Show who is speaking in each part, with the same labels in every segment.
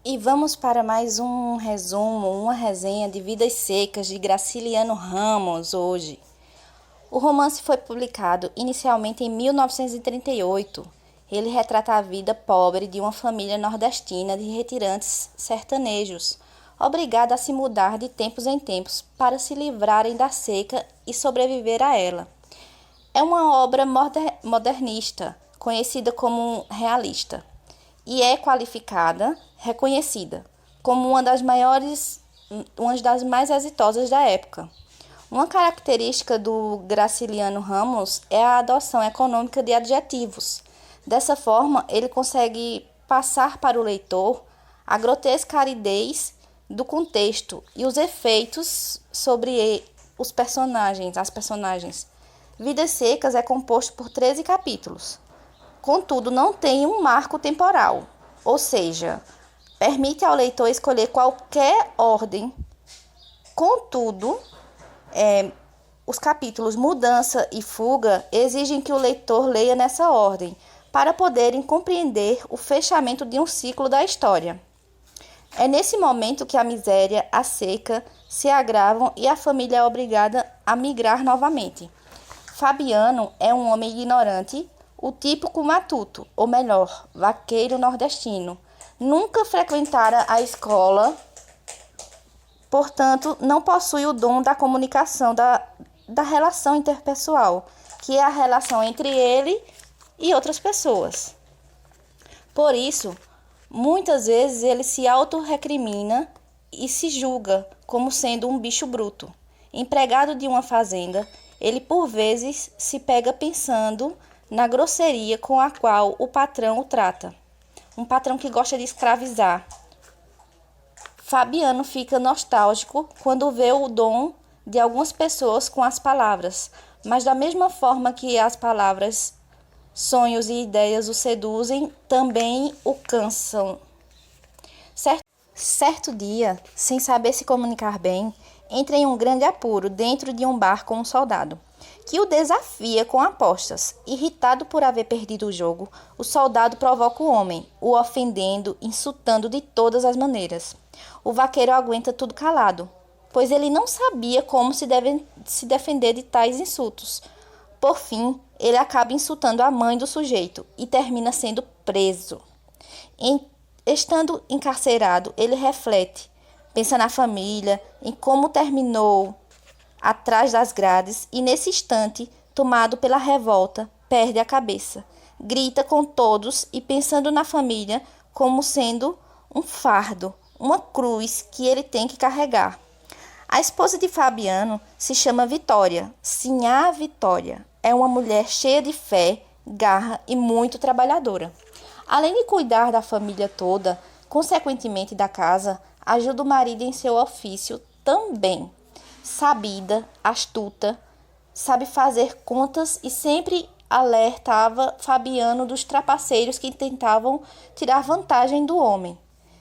Speaker 1: E vamos para mais um resumo, uma resenha de Vidas Secas de Graciliano Ramos hoje. O romance foi publicado inicialmente em 1938. Ele retrata a vida pobre de uma família nordestina de retirantes sertanejos, obrigada a se mudar de tempos em tempos para se livrarem da seca e sobreviver a ela. É uma obra modernista, conhecida como realista, e é qualificada, reconhecida, como uma das mais exitosas da época. Uma característica do Graciliano Ramos é a adoção econômica de adjetivos. Dessa forma, ele consegue passar para o leitor a grotesca aridez do contexto e os efeitos sobre as personagens. Vidas Secas é composto por 13 capítulos. Contudo, não tem um marco temporal, ou seja, permite ao leitor escolher qualquer ordem. Contudo, os capítulos Mudança e Fuga exigem que o leitor leia nessa ordem, para poderem compreender o fechamento de um ciclo da história. É nesse momento que a miséria, a seca, se agravam e a família é obrigada a migrar novamente. Fabiano é um homem ignorante, o típico matuto, ou melhor, vaqueiro nordestino. Nunca frequentara a escola, portanto, não possui o dom da comunicação, da relação interpessoal, que é a relação entre ele e outras pessoas. Por isso, muitas vezes ele se autorrecrimina e se julga como sendo um bicho bruto. Empregado de uma fazenda, ele por vezes se pega pensando na grosseria com a qual o patrão o trata. Um patrão que gosta de escravizar. Fabiano fica nostálgico quando vê o dom de algumas pessoas com as palavras, mas da mesma forma que as palavras, sonhos e ideias o seduzem, também o cansam. Certo dia, sem saber se comunicar bem, entra em um grande apuro dentro de um bar com um soldado, que o desafia com apostas. Irritado por haver perdido o jogo, o soldado provoca o homem, o ofendendo, insultando de todas as maneiras. O vaqueiro aguenta tudo calado, pois ele não sabia como se defender de tais insultos. Por fim, ele acaba insultando a mãe do sujeito e termina sendo preso. Estando encarcerado, ele reflete, pensa na família, em como terminou atrás das grades e, nesse instante, tomado pela revolta, perde a cabeça. Grita com todos e pensando na família como sendo um fardo, uma cruz que ele tem que carregar. A esposa de Fabiano se chama Vitória, Sinhá Vitória. É uma mulher cheia de fé, garra e muito trabalhadora. Além de cuidar da família toda, consequentemente da casa, ajuda o marido em seu ofício também. Sabida, astuta, sabe fazer contas e sempre alertava Fabiano dos trapaceiros que tentavam tirar vantagem do homem.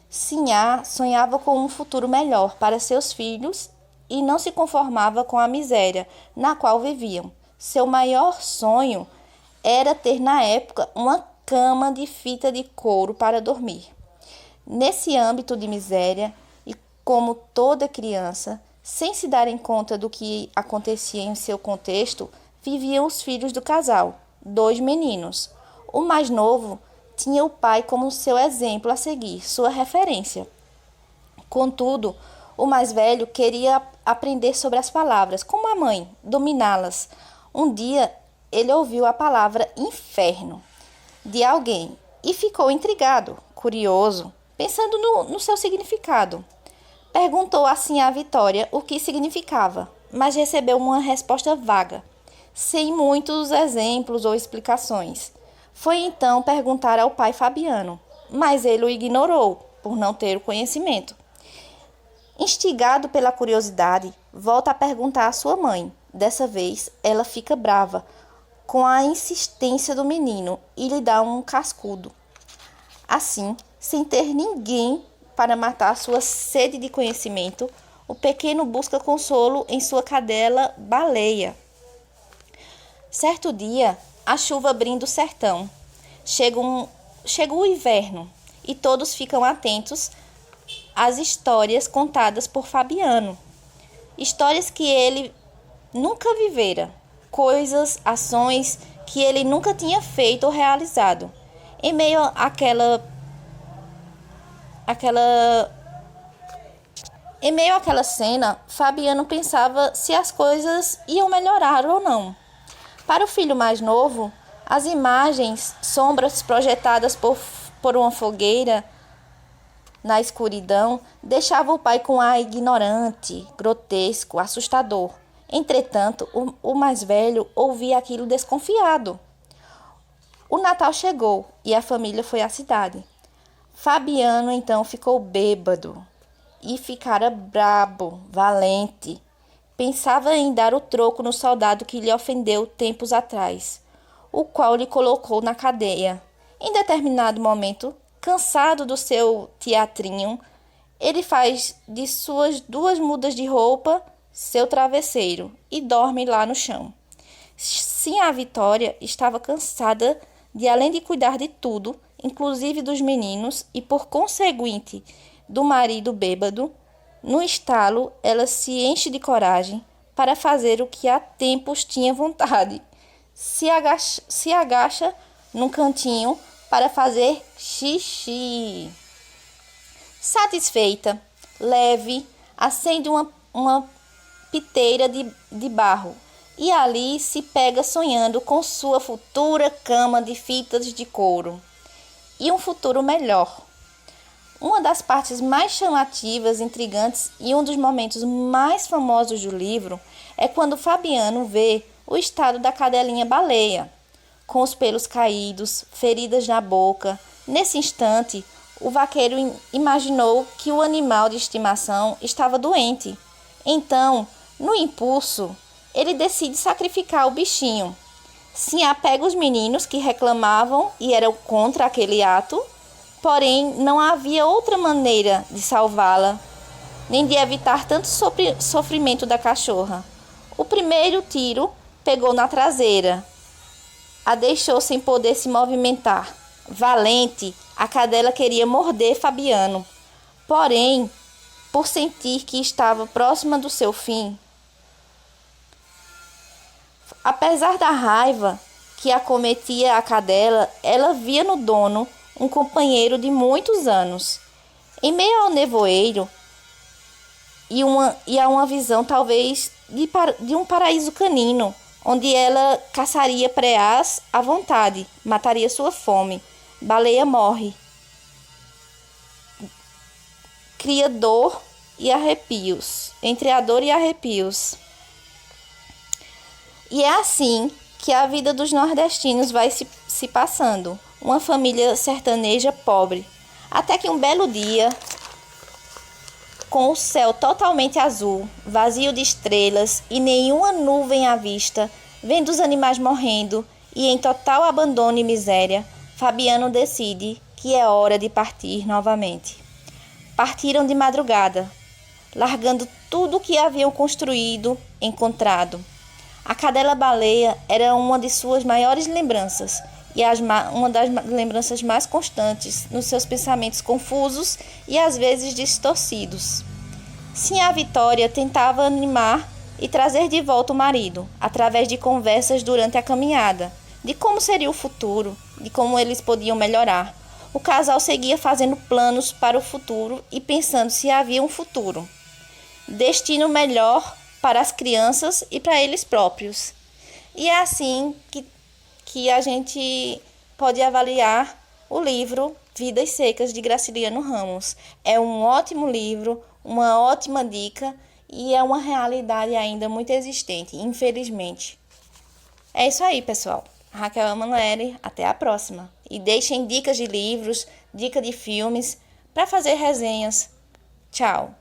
Speaker 1: Sinhá sonhava com um futuro melhor para seus filhos e não se conformava com a miséria na qual viviam. Seu maior sonho era ter na época uma cama de fita de couro para dormir. Nesse âmbito de miséria, e como toda criança, sem se darem conta do que acontecia em seu contexto, viviam os filhos do casal, 2 meninos. O mais novo tinha o pai como seu exemplo a seguir, sua referência. Contudo, o mais velho queria aprender sobre as palavras, como a mãe, dominá-las. Um dia, ele ouviu a palavra inferno de alguém e ficou intrigado, curioso, pensando no seu significado. Perguntou assim à Vitória o que significava, mas recebeu uma resposta vaga, sem muitos exemplos ou explicações. Foi então perguntar ao pai Fabiano, mas ele o ignorou, por não ter o conhecimento. Instigado pela curiosidade, volta a perguntar à sua mãe. Dessa vez, ela fica brava com a insistência do menino e lhe dá um cascudo. Assim, sem ter ninguém para matar sua sede de conhecimento, o pequeno busca consolo em sua cadela baleia. Certo dia, a chuva brinda o sertão. Chega o inverno e todos ficam atentos as histórias contadas por Fabiano. Histórias que ele nunca vivera, coisas, ações que ele nunca tinha feito ou realizado. Em meio àquela cena, Fabiano pensava se as coisas iam melhorar ou não. Para o filho mais novo, as imagens, sombras projetadas por uma fogueira na escuridão, deixavam o pai com ar ignorante, grotesco, assustador. Entretanto, o mais velho ouvia aquilo desconfiado. O Natal chegou e a família foi à cidade. Fabiano então ficou bêbado e ficara brabo, valente. Pensava em dar o troco no soldado que lhe ofendeu tempos atrás, o qual lhe colocou na cadeia. Em determinado momento, cansado do seu teatrinho, ele faz de suas 2 mudas de roupa seu travesseiro e dorme lá no chão. Sim, a Vitória estava cansada de, além de cuidar de tudo, inclusive dos meninos e, por conseguinte, do marido bêbado, no estalo ela se enche de coragem para fazer o que há tempos tinha vontade. Se agacha num cantinho para fazer xixi. Satisfeita, leve, acende uma piteira de barro e ali se pega sonhando com sua futura cama de fitas de couro e um futuro melhor. Uma das partes mais chamativas, intrigantes e um dos momentos mais famosos do livro é quando Fabiano vê o estado da cadelinha baleia, com os pelos caídos, feridas na boca. Nesse instante, o vaqueiro imaginou que o animal de estimação estava doente. Então, no impulso, ele decide sacrificar o bichinho. Se apega os meninos que reclamavam e eram contra aquele ato, porém não havia outra maneira de salvá-la, nem de evitar tanto sofrimento da cachorra. O primeiro tiro pegou na traseira, a deixou sem poder se movimentar. Valente, a cadela queria morder Fabiano, porém, por sentir que estava próxima do seu fim, apesar da raiva que acometia a cadela, ela via no dono um companheiro de muitos anos. Em meio ao nevoeiro e a uma visão talvez de um paraíso canino, onde ela caçaria preás à vontade, mataria sua fome. Baleia morre. Cria dor e arrepios, entre a dor e arrepios. E é assim que a vida dos nordestinos vai se passando. Uma família sertaneja pobre. Até que um belo dia, com o céu totalmente azul, vazio de estrelas e nenhuma nuvem à vista, vendo os animais morrendo e em total abandono e miséria, Fabiano decide que é hora de partir novamente. Partiram de madrugada, largando tudo o que haviam construído, encontrado. A cadela baleia era uma de suas maiores lembranças e uma das lembranças mais constantes nos seus pensamentos confusos e às vezes distorcidos. Sim, a Vitória tentava animar e trazer de volta o marido, através de conversas durante a caminhada, de como seria o futuro, de como eles podiam melhorar. O casal seguia fazendo planos para o futuro e pensando se havia um futuro. Destino melhor para as crianças e para eles próprios. E é assim que a gente pode avaliar o livro Vidas Secas, de Graciliano Ramos. É um ótimo livro, uma ótima dica e é uma realidade ainda muito existente, infelizmente. É isso aí, pessoal. Raquel Emanuele, até a próxima. E deixem dicas de livros, dica de filmes, para fazer resenhas. Tchau!